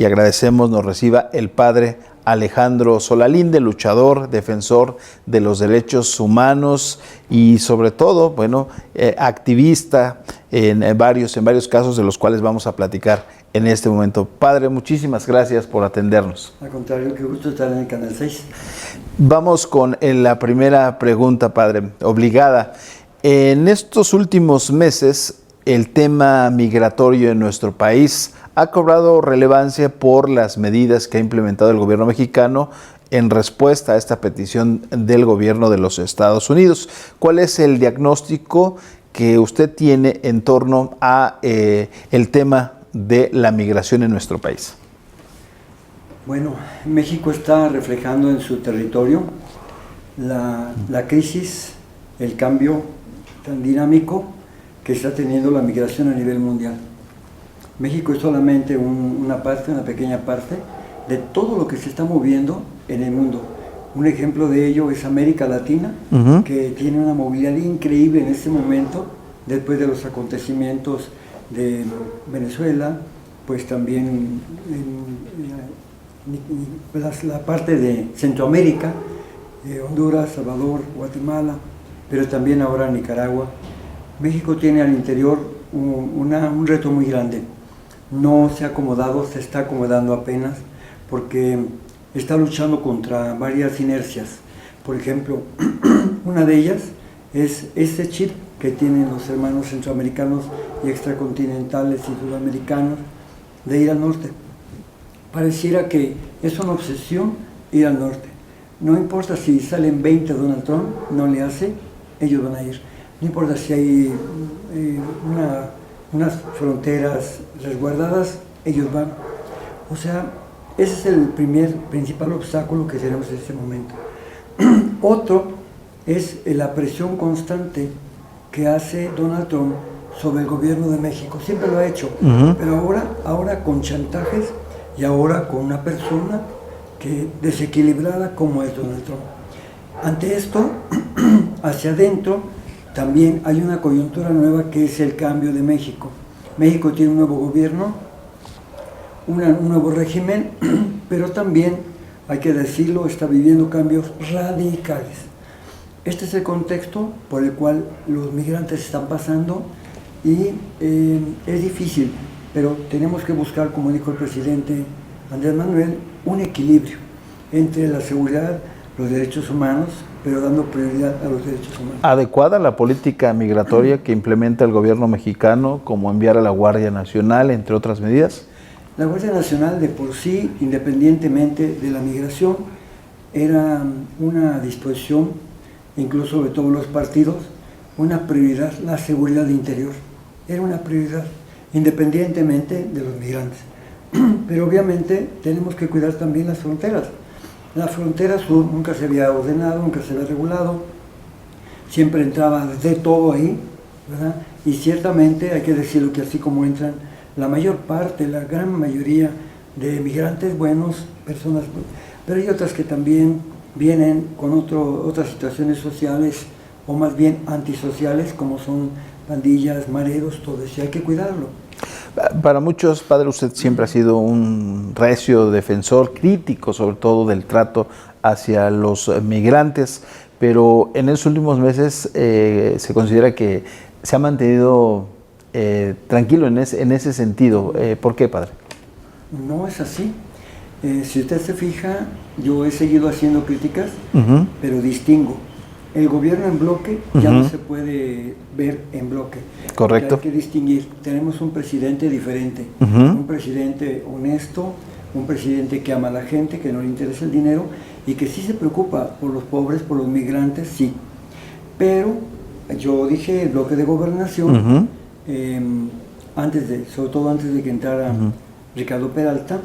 y agradecemos nos reciba el padre Alejandro Solalinde, luchador, defensor de los derechos humanos y sobre todo, bueno, activista en varios casos de los cuales vamos a platicar en este momento. Padre, muchísimas gracias por atendernos. Al contrario, qué gusto estar en el Canal 6. Vamos con la primera pregunta, padre, obligada. En estos últimos meses, el tema migratorio en nuestro país ha cobrado relevancia por las medidas que ha implementado el gobierno mexicano en respuesta a esta petición del gobierno de los Estados Unidos. ¿Cuál es el diagnóstico que usted tiene en torno a el tema de la migración en nuestro país? Bueno, México está reflejando en su territorio la crisis, el cambio tan dinámico que está teniendo la migración a nivel mundial. México es solamente una pequeña parte de todo lo que se está moviendo en el mundo. Un ejemplo de ello es América Latina, que tiene una movilidad increíble en este momento, después de los acontecimientos de Venezuela, pues también la parte de Centroamérica, Honduras, Salvador, Guatemala, pero también ahora Nicaragua. México tiene al interior un reto muy grande. No se ha acomodado, se está acomodando apenas, porque está luchando contra varias inercias. Por ejemplo, una de ellas es este chip que tienen los hermanos centroamericanos y extracontinentales y sudamericanos de ir al norte. Pareciera que es una obsesión ir al norte. No importa si salen 20 Donald Trump, no le hace, ellos van a ir. No importa si hay unas fronteras resguardadas, ellos van. O sea, ese es el principal obstáculo que tenemos en este momento. Otro es la presión constante que hace Donald Trump sobre el gobierno de México. Siempre lo ha hecho, pero ahora con chantajes y ahora con una persona que desequilibrada como es Donald Trump. Ante esto, hacia adentro, también hay una coyuntura nueva que es el cambio de México. México tiene un nuevo gobierno, un nuevo régimen, pero también, hay que decirlo, está viviendo cambios radicales. Este es el contexto por el cual los migrantes están pasando y es difícil, pero tenemos que buscar, como dijo el presidente Andrés Manuel, un equilibrio entre la seguridad, los derechos humanos, pero dando prioridad a los derechos humanos. ¿Adecuada la política migratoria que implementa el gobierno mexicano, como enviar a la Guardia Nacional, entre otras medidas? La Guardia Nacional de por sí, independientemente de la migración, era una disposición, incluso de todos los partidos, una prioridad, la seguridad interior. Era una prioridad, independientemente de los migrantes. Pero obviamente tenemos que cuidar también las fronteras. La frontera sur nunca se había ordenado, nunca se había regulado, siempre entraba de todo ahí, ¿verdad? Y ciertamente hay que decirlo que así como entran la mayor parte, la gran mayoría de migrantes buenos, personas, pero hay otras que también vienen con otras situaciones sociales o más bien antisociales, como son pandillas, mareros, todo eso, y hay que cuidarlo. Para muchos, padre, usted siempre ha sido un recio defensor, crítico sobre todo del trato hacia los migrantes, pero en esos últimos meses se considera que se ha mantenido tranquilo en ese sentido. ¿Por qué, padre? No es así. Si usted se fija, yo he seguido haciendo críticas, pero distingo. El gobierno en bloque ya no se puede ver en bloque. Correcto. Hay que distinguir. Tenemos un presidente diferente, un presidente honesto, un presidente que ama a la gente, que no le interesa el dinero y que sí se preocupa por los pobres, por los migrantes, sí. Pero yo dije el bloque de gobernación, sobre todo antes de que entrara Ricardo Peralta,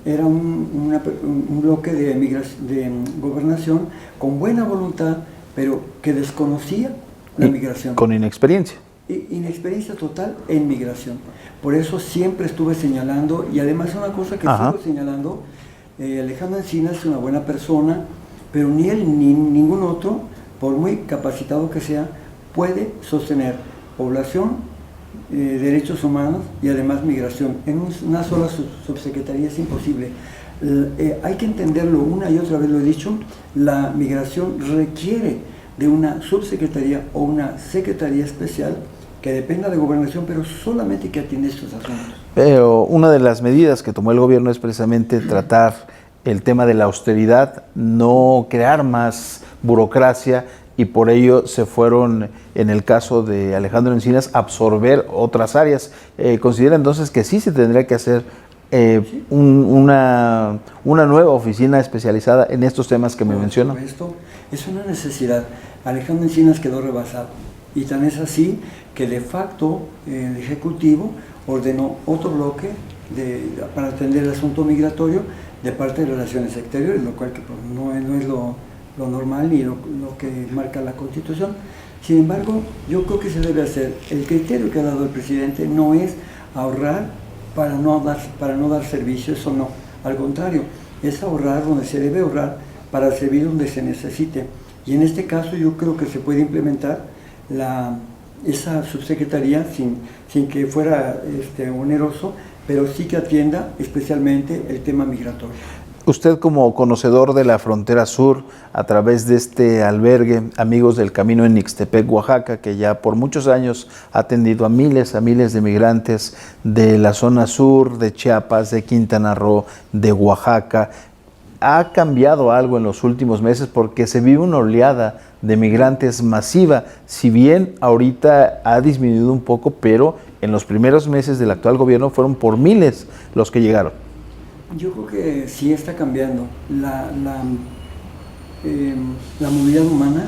era un bloque de gobernación con buena voluntad, pero que desconocía la migración. Con inexperiencia. Inexperiencia total en migración. Por eso siempre estuve señalando, y además una cosa que sigo señalando, Alejandro Encinas es una buena persona, pero ni él ni ningún otro, por muy capacitado que sea, puede sostener población Derechos Humanos y además Migración. En una sola subsecretaría es imposible. Hay que entenderlo, una y otra vez lo he dicho, la migración requiere de una subsecretaría o una secretaría especial que dependa de gobernación, pero solamente que atiende estos asuntos. Pero una de las medidas que tomó el gobierno es precisamente tratar el tema de la austeridad, no crear más burocracia, y por ello se fueron, en el caso de Alejandro Encinas, a absorber otras áreas. ¿Considera entonces que sí se tendría que hacer una nueva oficina especializada en estos temas que me menciona? Esto es una necesidad. Alejandro Encinas quedó rebasado, y tan es así que de facto el Ejecutivo ordenó otro bloque para atender el asunto migratorio de parte de Relaciones Exteriores, lo cual que, pues, no es lo normal ni lo que marca la Constitución. Sin embargo, yo creo que se debe hacer. El criterio que ha dado el presidente no es ahorrar para no dar servicio, eso no. Al contrario, es ahorrar donde se debe ahorrar para servir donde se necesite. Y en este caso yo creo que se puede implementar esa subsecretaría sin que fuera oneroso, pero sí que atienda especialmente el tema migratorio. Usted, como conocedor de la frontera sur, a través de este albergue Amigos del Camino en Ixtepec, Oaxaca, que ya por muchos años ha atendido a miles de migrantes de la zona sur, de Chiapas, de Quintana Roo, de Oaxaca, ¿ha cambiado algo en los últimos meses? Porque se vive una oleada de migrantes masiva, si bien ahorita ha disminuido un poco, pero en los primeros meses del actual gobierno fueron por miles los que llegaron. Yo creo que sí está cambiando. La movilidad humana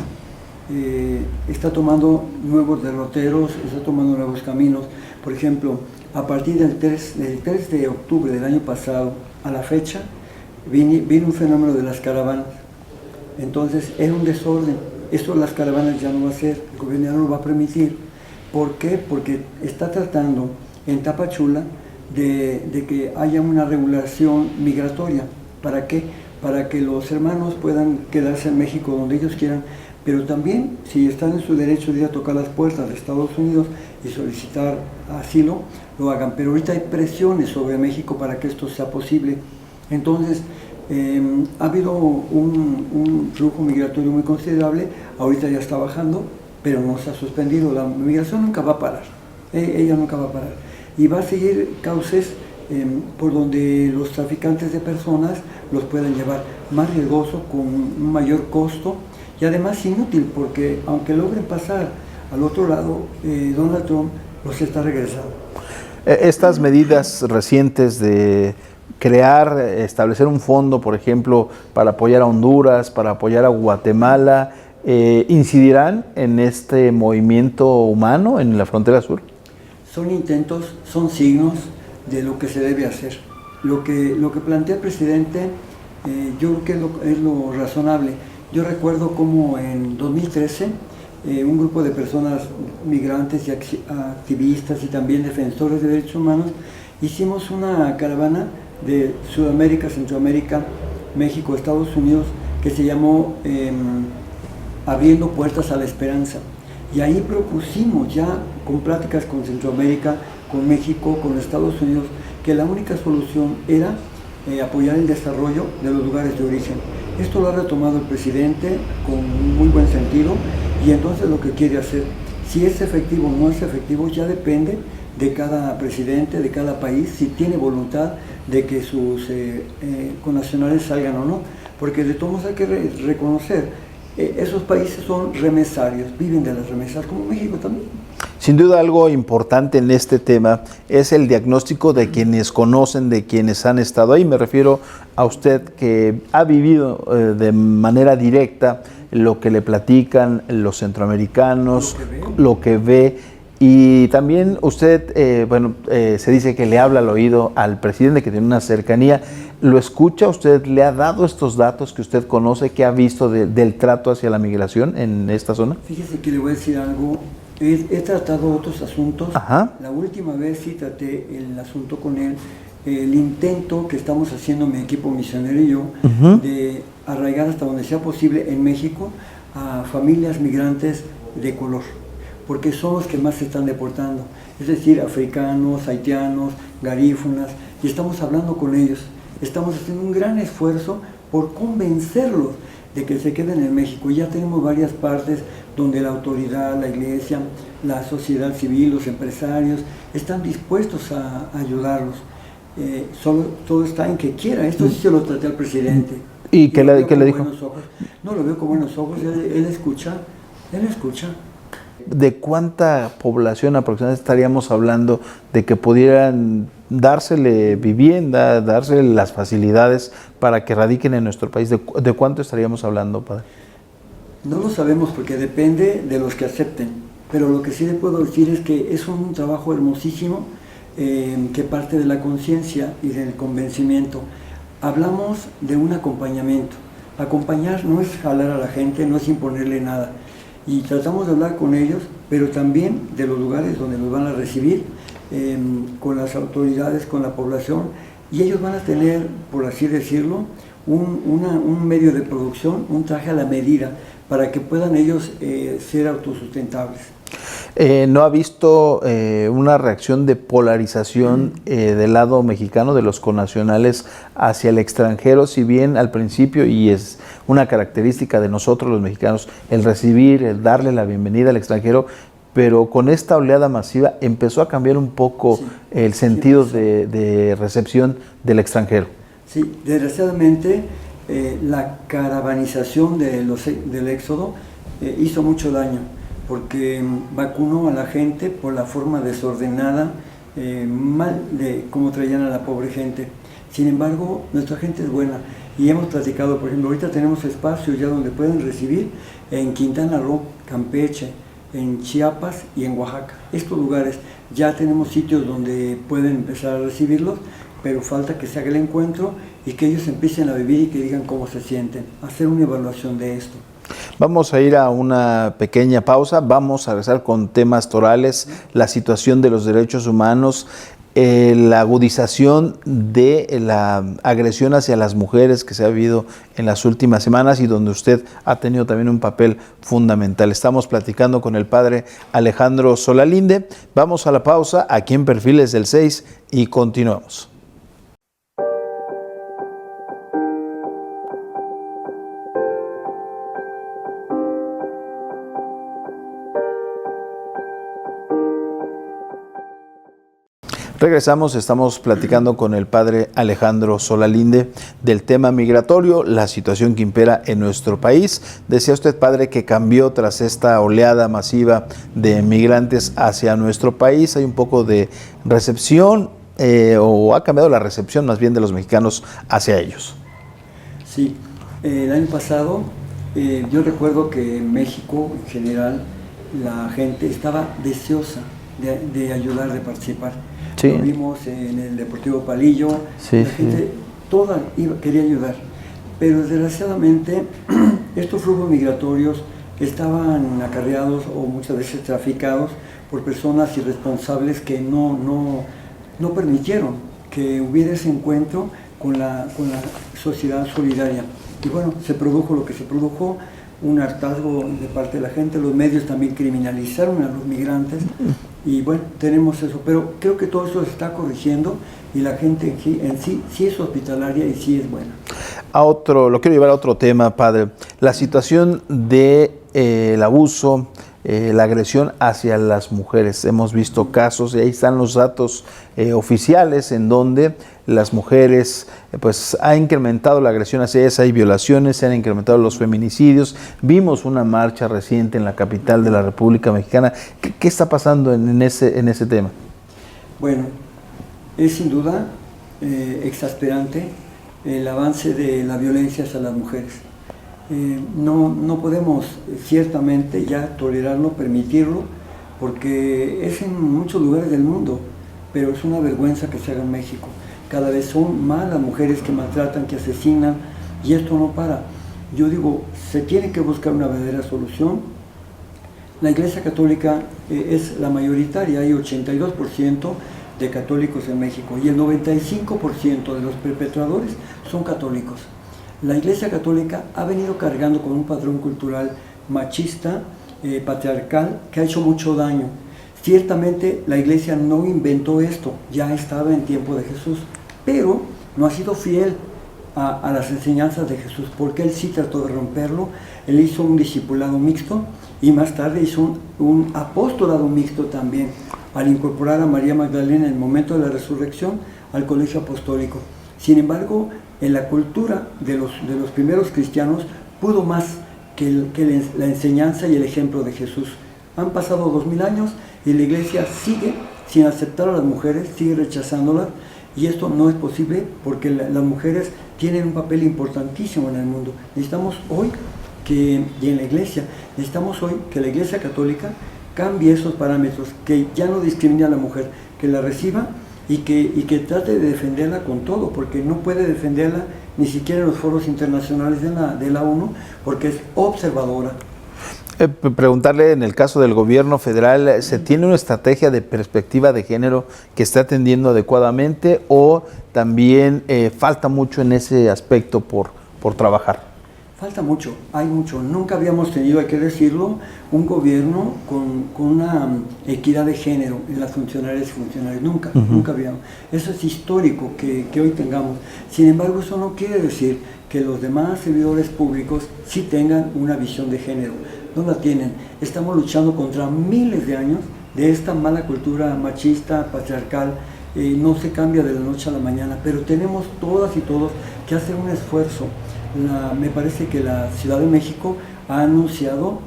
está tomando nuevos derroteros, está tomando nuevos caminos. Por ejemplo, a partir del 3 de octubre del año pasado a la fecha, vino un fenómeno de las caravanas. Entonces era un desorden. Esto las caravanas ya no va a ser, el gobierno ya no lo va a permitir. ¿Por qué? Porque está tratando en Tapachula de que haya una regulación migratoria. ¿Para qué? Para que los hermanos puedan quedarse en México donde ellos quieran, pero también, si están en su derecho de ir a tocar las puertas de Estados Unidos y solicitar asilo, lo hagan. Pero ahorita hay presiones sobre México para que esto sea posible. Entonces, ha habido un flujo migratorio muy considerable, ahorita ya está bajando, pero no se ha suspendido. La migración nunca va a parar, ella nunca va a parar. Y va a seguir cauces por donde los traficantes de personas los puedan llevar, más riesgoso, con un mayor costo y además inútil, porque aunque logren pasar al otro lado, Donald Trump los está regresando. Estas medidas recientes de establecer un fondo, por ejemplo, para apoyar a Honduras, para apoyar a Guatemala, ¿incidirán en este movimiento humano en la frontera sur? Son intentos, son signos de lo que se debe hacer. Lo que plantea el presidente, yo creo que es lo razonable. Yo recuerdo como en 2013, un grupo de personas migrantes y activistas y también defensores de derechos humanos, hicimos una caravana de Sudamérica, Centroamérica, México, Estados Unidos, que se llamó Abriendo Puertas a la Esperanza. Y ahí propusimos ya, con pláticas con Centroamérica, con México, con Estados Unidos, que la única solución era apoyar el desarrollo de los lugares de origen. Esto lo ha retomado el presidente con muy buen sentido, y entonces lo que quiere hacer, si es efectivo o no es efectivo, ya depende de cada presidente, de cada país, si tiene voluntad de que sus connacionales salgan o no, porque de todos modos hay que reconocer, esos países son remesarios, viven de las remesas, como México también. Sin duda, algo importante en este tema es el diagnóstico de quienes conocen, de quienes han estado ahí. Me refiero a usted, que ha vivido de manera directa lo que le platican los centroamericanos, lo que ve. Y también usted, se dice que le habla al oído al presidente, que tiene una cercanía. ¿Lo escucha? ¿Usted le ha dado estos datos que usted conoce, que ha visto del trato hacia la migración en esta zona? Fíjese que le voy a decir algo. He tratado otros asuntos. Ajá. La última vez sí traté el asunto con él, el intento que estamos haciendo mi equipo misionero y yo, de arraigar hasta donde sea posible en México a familias migrantes de color, porque son los que más se están deportando. es decir, africanos, haitianos, garífunas, y estamos hablando con ellos. Estamos haciendo un gran esfuerzo por convencerlos de que se queden en México. Ya tenemos varias partes donde la autoridad, la iglesia, la sociedad civil, los empresarios están dispuestos a ayudarlos. Solo todo está en que quiera. Esto sí se lo traté al presidente. ¿Y qué le dijo? No lo veo con buenos ojos, él escucha. ¿De cuánta población aproximadamente estaríamos hablando de que pudieran dársele vivienda, dársele las facilidades para que radiquen en nuestro país? ¿De cuánto estaríamos hablando, padre? No lo sabemos porque depende de los que acepten, pero lo que sí le puedo decir es que es un trabajo hermosísimo que parte de la conciencia y del convencimiento. Hablamos de un acompañamiento. Acompañar no es jalar a la gente, no es imponerle nada. Y tratamos de hablar con ellos, pero también de los lugares donde nos van a recibir, con las autoridades, con la población, y ellos van a tener, por así decirlo, un medio de producción, un traje a la medida, para que puedan ellos ser autosustentables. ¿No ha visto una reacción de polarización del lado mexicano, de los connacionales, hacia el extranjero? Si bien al principio, y es una característica de nosotros los mexicanos, el recibir, el darle la bienvenida al extranjero, pero con esta oleada masiva empezó a cambiar un poco el sentido de recepción del extranjero. Sí, desgraciadamente la caravanización del éxodo hizo mucho daño, porque vacunó a la gente por la forma desordenada, mal de cómo traían a la pobre gente. Sin embargo, nuestra gente es buena y hemos platicado, por ejemplo, ahorita tenemos espacios ya donde pueden recibir en Quintana Roo, Campeche, en Chiapas y en Oaxaca. Estos lugares ya tenemos sitios donde pueden empezar a recibirlos, pero falta que se haga el encuentro y que ellos empiecen a vivir y que digan cómo se sienten, hacer una evaluación de esto. Vamos a ir a una pequeña pausa, vamos a regresar con temas torales, la situación de los derechos humanos, la agudización de la agresión hacia las mujeres que se ha vivido en las últimas semanas y donde usted ha tenido también un papel fundamental. Estamos platicando con el padre Alejandro Solalinde. Vamos a la pausa aquí en Perfiles del 6 y continuamos. Regresamos, estamos platicando con el padre Alejandro Solalinde del tema migratorio, la situación que impera en nuestro país. Decía usted, padre, que cambió tras esta oleada masiva de migrantes hacia nuestro país. Hay un poco de recepción, o ha cambiado la recepción más bien de los mexicanos hacia ellos. Sí, el año pasado yo recuerdo que en México en general la gente estaba deseosa de ayudar, de participar. Sí. Lo vimos en el Deportivo Palillo, la gente toda quería ayudar, pero desgraciadamente estos flujos migratorios estaban acarreados o muchas veces traficados por personas irresponsables que no permitieron que hubiera ese encuentro con la sociedad solidaria. Y bueno, se produjo lo que se produjo, un hartazgo de parte de la gente, los medios también criminalizaron a los migrantes y bueno, tenemos eso, pero creo que todo eso se está corrigiendo y la gente en sí es hospitalaria y sí es buena. Lo quiero llevar a otro tema, padre, la situación del abuso, la agresión hacia las mujeres. Hemos visto casos y ahí están los datos oficiales en donde las mujeres, pues ha incrementado la agresión hacia ellas, hay violaciones, se han incrementado los feminicidios. Vimos una marcha reciente en la capital de la República Mexicana. ¿Qué está pasando en ese tema? Bueno, es sin duda exasperante el avance de la violencia hacia las mujeres. No podemos ciertamente ya tolerarlo, permitirlo, porque es en muchos lugares del mundo, pero es una vergüenza que se haga en México. Cada vez son más las mujeres que maltratan, que asesinan, y esto no para. Yo digo, se tiene que buscar una verdadera solución. La Iglesia Católica es la mayoritaria, hay 82% de católicos en México, y el 95% de los perpetradores son católicos. La Iglesia Católica ha venido cargando con un patrón cultural machista, patriarcal, que ha hecho mucho daño. Ciertamente la iglesia no inventó esto, ya estaba en tiempo de Jesús, pero no ha sido fiel a las enseñanzas de Jesús, porque él sí trató de romperlo. Él hizo un discipulado mixto y más tarde hizo un apostolado mixto también, al incorporar a María Magdalena en el momento de la resurrección al colegio apostólico. Sin embargo, en la cultura de los primeros cristianos pudo más que la enseñanza y el ejemplo de Jesús. Han pasado 2000 años y la iglesia sigue sin aceptar a las mujeres, sigue rechazándolas, y esto no es posible porque las mujeres tienen un papel importantísimo en el mundo. Necesitamos hoy y en la iglesia, necesitamos hoy que la Iglesia Católica cambie esos parámetros, que ya no discrimine a la mujer, que la reciba y que trate de defenderla con todo, porque no puede defenderla ni siquiera en los foros internacionales de la ONU, porque es observadora. Preguntarle, en el caso del gobierno federal, ¿se tiene una estrategia de perspectiva de género que está atendiendo adecuadamente o también falta mucho en ese aspecto por trabajar? Falta mucho, hay mucho. Nunca habíamos tenido, hay que decirlo, un gobierno con una equidad de género en las funcionarias y funcionarios. Nunca, nunca habíamos. Eso es histórico que hoy tengamos. Sin embargo, eso no quiere decir que los demás servidores públicos sí tengan una visión de género. No la tienen. Estamos luchando contra miles de años de esta mala cultura machista, patriarcal. No se cambia de la noche a la mañana, pero tenemos todas y todos que hacer un esfuerzo. Me parece que la Ciudad de México ha anunciado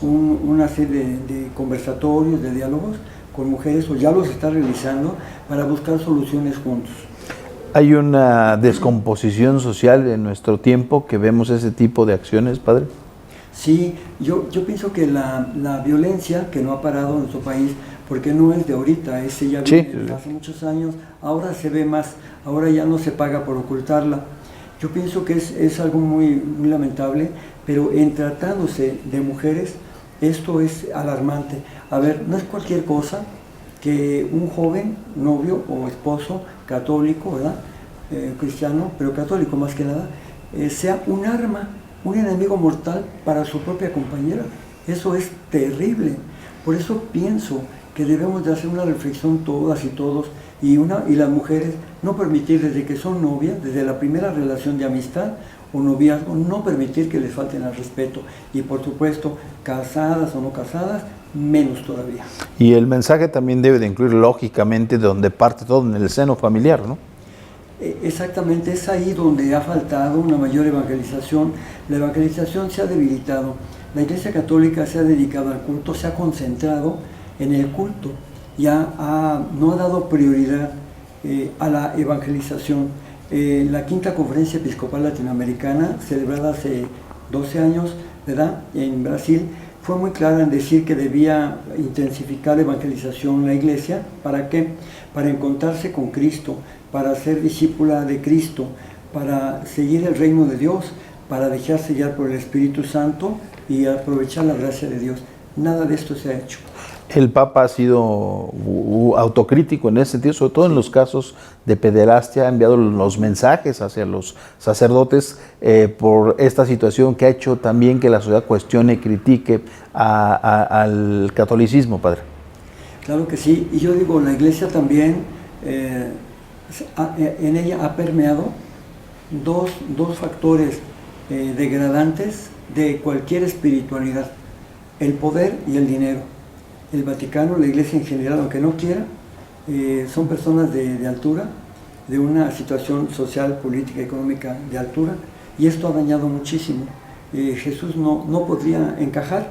una serie de conversatorios, de diálogos con mujeres, o ya los está realizando, para buscar soluciones juntos. ¿Hay una descomposición social en nuestro tiempo que vemos ese tipo de acciones, padre? Sí, yo pienso que la violencia que no ha parado en nuestro país, porque no es de ahorita, ya viene desde hace muchos años, ahora se ve más, ahora ya no se paga por ocultarla. Yo pienso que es algo muy lamentable, pero en tratándose de mujeres, esto es alarmante. A ver, no es cualquier cosa que un joven, novio o esposo católico, ¿verdad? Cristiano, pero católico más que nada, sea un arma, un enemigo mortal para su propia compañera. Eso es terrible. Por eso pienso que debemos de hacer una reflexión todas y todos, y las mujeres no permitir, desde que son novias, desde la primera relación de amistad o noviazgo, no permitir que les falten al respeto, y por supuesto, casadas o no casadas, menos todavía. Y el mensaje también debe de incluir, lógicamente, de donde parte todo, en el seno familiar, ¿no? Exactamente, es ahí donde ha faltado una mayor evangelización. La evangelización se ha debilitado. La Iglesia Católica se ha dedicado al culto, se ha concentrado en el culto, no ha dado prioridad a la evangelización. La Quinta Conferencia Episcopal Latinoamericana, celebrada hace 12 años, ¿verdad?, en Brasil, fue muy clara en decir que debía intensificar la evangelización en la Iglesia. ¿Para qué? Para encontrarse con Cristo, para ser discípula de Cristo, para seguir el reino de Dios, para dejarse sellar por el Espíritu Santo y aprovechar la gracia de Dios. Nada de esto se ha hecho. El Papa ha sido autocrítico en ese sentido, sobre todo en los casos de pederastia, ha enviado los mensajes hacia los sacerdotes por esta situación que ha hecho también que la sociedad cuestione y critique al catolicismo, padre. Claro que sí, y yo digo, la Iglesia también, en ella ha permeado dos factores degradantes de cualquier espiritualidad: el poder y el dinero. El Vaticano, la Iglesia en general, aunque no quiera, son personas de altura, de una situación social, política, económica de altura, y esto ha dañado muchísimo. Jesús no podría encajar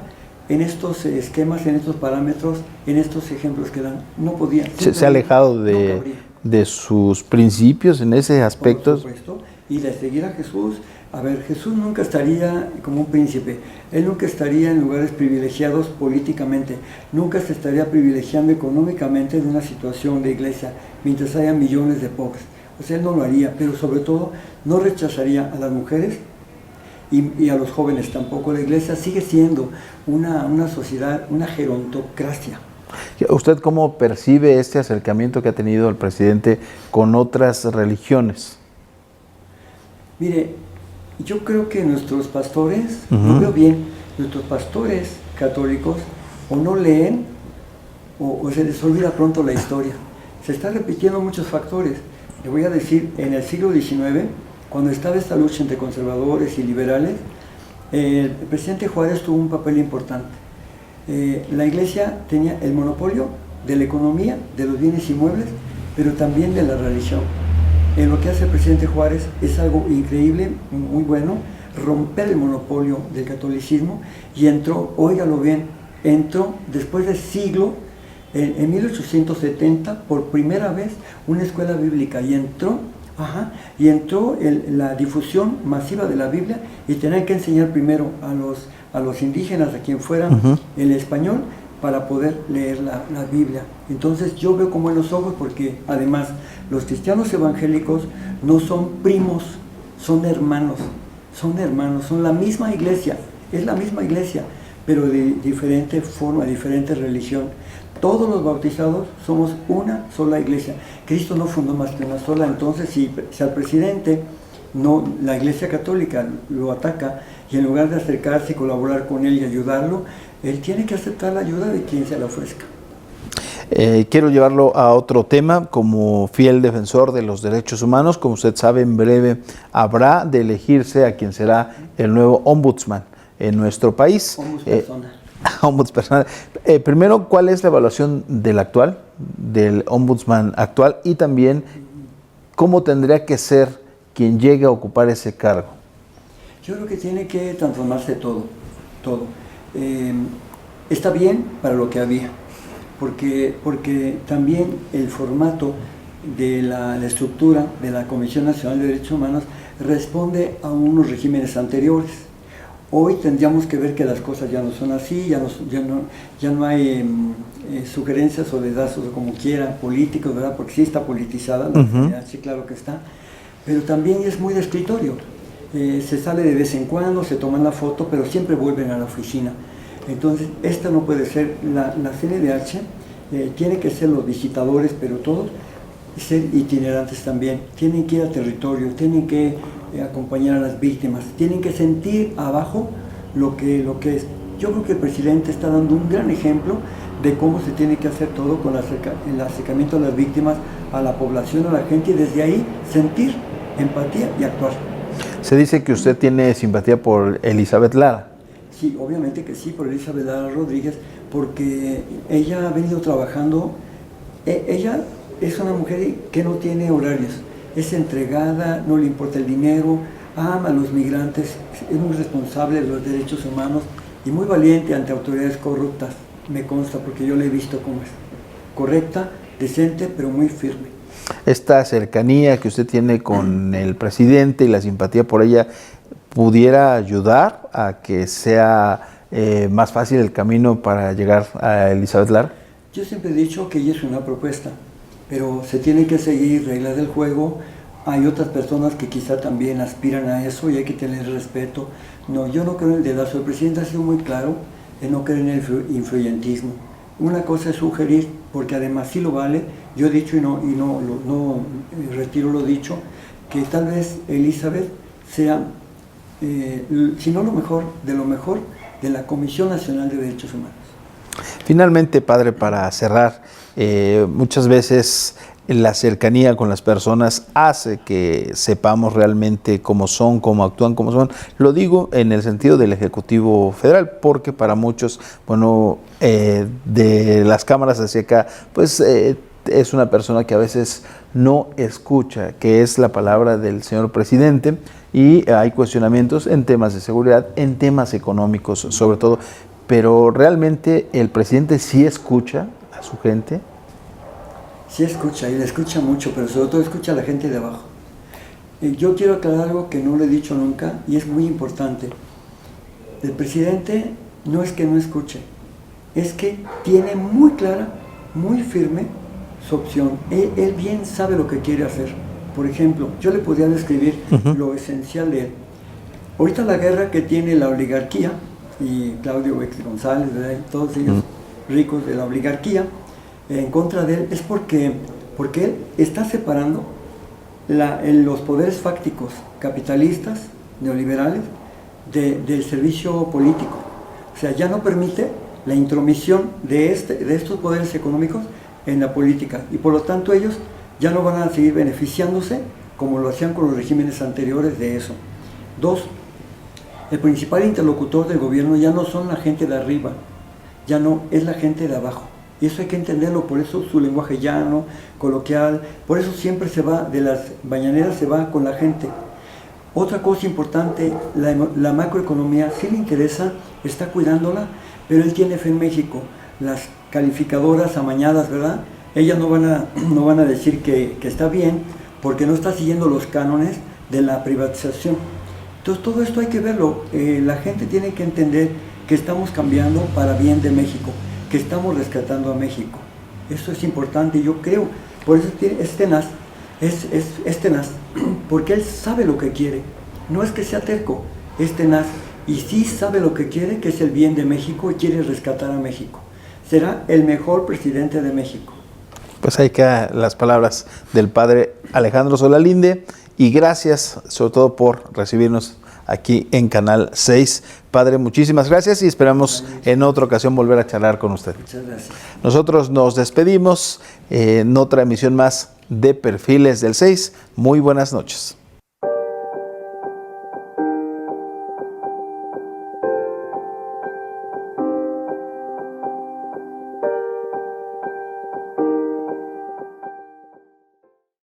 en estos esquemas, en estos parámetros, en estos ejemplos que dan. No podía. Se ha alejado de sus principios en ese aspecto. Por supuesto, y de seguir a Jesús. A ver, Jesús nunca estaría como un príncipe, Él nunca estaría en lugares privilegiados políticamente, nunca se estaría privilegiando económicamente de una situación de iglesia, mientras haya millones de pobres. O sea, Él no lo haría, pero sobre todo no rechazaría a las mujeres y a los jóvenes tampoco. La iglesia sigue siendo una sociedad, una gerontocracia. ¿Usted cómo percibe este acercamiento que ha tenido el presidente con otras religiones? Mire, yo creo que nuestros pastores, no veo bien, nuestros pastores católicos o no leen o se les olvida pronto la historia. Se están repitiendo muchos factores. Le voy a decir, en el siglo XIX, cuando estaba esta lucha entre conservadores y liberales, el presidente Juárez tuvo un papel importante. La iglesia tenía el monopolio de la economía, de los bienes inmuebles, pero también de la religión. En lo que hace el presidente Juárez es algo increíble, muy bueno, romper el monopolio del catolicismo, y entró, óigalo bien, entró después de siglo, en 1870, por primera vez, una escuela bíblica, y entró la difusión masiva de la Biblia, y tenían que enseñar primero a los indígenas, a quien fuera, el español, para poder leer la Biblia. Entonces yo veo con buenos ojos, porque además los cristianos evangélicos no son primos, son hermanos, son la misma iglesia, es la misma iglesia, pero de diferente forma, diferente religión. Todos los bautizados somos una sola iglesia. Cristo no fundó más que una sola. Entonces, si al presidente la iglesia católica lo ataca, y en lugar de acercarse y colaborar con él y ayudarlo, él tiene que aceptar la ayuda de quien se la ofrezca. Quiero llevarlo a otro tema. Como fiel defensor de los derechos humanos, como usted sabe, en breve habrá de elegirse a quien será el nuevo ombudsman en nuestro país. Ombudsperson. Primero, ¿cuál es la evaluación del ombudsman actual? Y también, ¿cómo tendría que ser quien llegue a ocupar ese cargo? Yo creo que tiene que transformarse todo. Está bien para lo que había, porque también el formato de la estructura de la Comisión Nacional de Derechos Humanos responde a unos regímenes anteriores. Hoy tendríamos que ver que las cosas ya no son así, ya no hay sugerencias o dedazos, o como quiera, políticos, ¿verdad? Porque sí está politizada, sí, claro que está, pero también es muy de escritorio. Se sale de vez en cuando, se toman la foto, pero siempre vuelven a la oficina. Entonces, esta no puede ser, la CNDH tiene que ser los visitadores, pero todos ser itinerantes también, tienen que ir al territorio, tienen que acompañar a las víctimas, tienen que sentir abajo lo que es. Yo creo que el presidente está dando un gran ejemplo de cómo se tiene que hacer todo con el acercamiento a las víctimas, a la población, a la gente, y desde ahí sentir empatía y actuar. Se dice que usted tiene simpatía por Elizabeth Lara. Sí, obviamente que sí, por Elizabeth Lara Rodríguez, porque ella ha venido trabajando, ella es una mujer que no tiene horarios, es entregada, no le importa el dinero, ama a los migrantes, es muy responsable de los derechos humanos y muy valiente ante autoridades corruptas, me consta, porque yo la he visto como es correcta, decente, pero muy firme. Esta cercanía que usted tiene con el presidente y la simpatía por ella, ¿pudiera ayudar a que sea más fácil el camino para llegar a Elizabeth Lara? Yo siempre he dicho que ella es una propuesta, pero se tienen que seguir reglas del juego. Hay otras personas que quizá también aspiran a eso y hay que tener respeto. No, yo no creo en el dedazo. El presidente ha sido muy claro en no creer en el influyentismo. Una cosa es sugerir, porque además sí lo vale. Yo he dicho y no retiro lo dicho, que tal vez Elizabeth sea, si no lo mejor de la Comisión Nacional de Derechos Humanos. Finalmente, padre, para cerrar, muchas veces la cercanía con las personas hace que sepamos realmente cómo son, cómo actúan, cómo son. Lo digo en el sentido del Ejecutivo Federal, porque para muchos, bueno, de las cámaras hacia acá, pues es una persona que a veces no escucha, que es la palabra del señor presidente, y hay cuestionamientos en temas de seguridad, en temas económicos sobre todo, pero realmente el presidente sí escucha a su gente. Sí escucha, y le escucha mucho, pero sobre todo escucha a la gente de abajo. Yo quiero aclarar algo que no le he dicho nunca y es muy importante. El presidente no es que no escuche, es que tiene muy clara, muy firme su opción. Él bien sabe lo que quiere hacer. Por ejemplo, yo le podría describir lo esencial de él. Ahorita la guerra que tiene la oligarquía, y Claudio X González, ¿verdad? Todos ellos ricos de la oligarquía, en contra de él, es porque él está separando los poderes fácticos capitalistas, neoliberales, del servicio político. O sea, ya no permite la intromisión de estos poderes económicos en la política, y por lo tanto ellos ya no van a seguir beneficiándose como lo hacían con los regímenes anteriores de eso. 2. El principal interlocutor del gobierno ya no son la gente de arriba, ya no es la gente de abajo. Y eso hay que entenderlo, por eso su lenguaje llano, coloquial, por eso siempre se va, de las mañaneras se va con la gente. Otra cosa importante, la macroeconomía sí le interesa, está cuidándola, pero él tiene fe en México. Las calificadoras amañadas, ¿verdad? Ellas no van a decir que está bien, porque no está siguiendo los cánones de la privatización. Entonces todo esto hay que verlo. La gente tiene que entender que estamos cambiando para bien de México, que estamos rescatando a México. Eso es importante, yo creo. Por eso es tenaz, es tenaz, porque él sabe lo que quiere. No es que sea terco, es tenaz. Y sí sabe lo que quiere, que es el bien de México, y quiere rescatar a México. Será el mejor presidente de México. Pues ahí quedan las palabras del padre Alejandro Solalinde, y gracias sobre todo por recibirnos aquí en Canal 6. Padre, muchísimas gracias y esperamos en otra ocasión volver a charlar con usted. Muchas gracias. Nosotros nos despedimos en otra emisión más de Perfiles del 6. Muy buenas noches.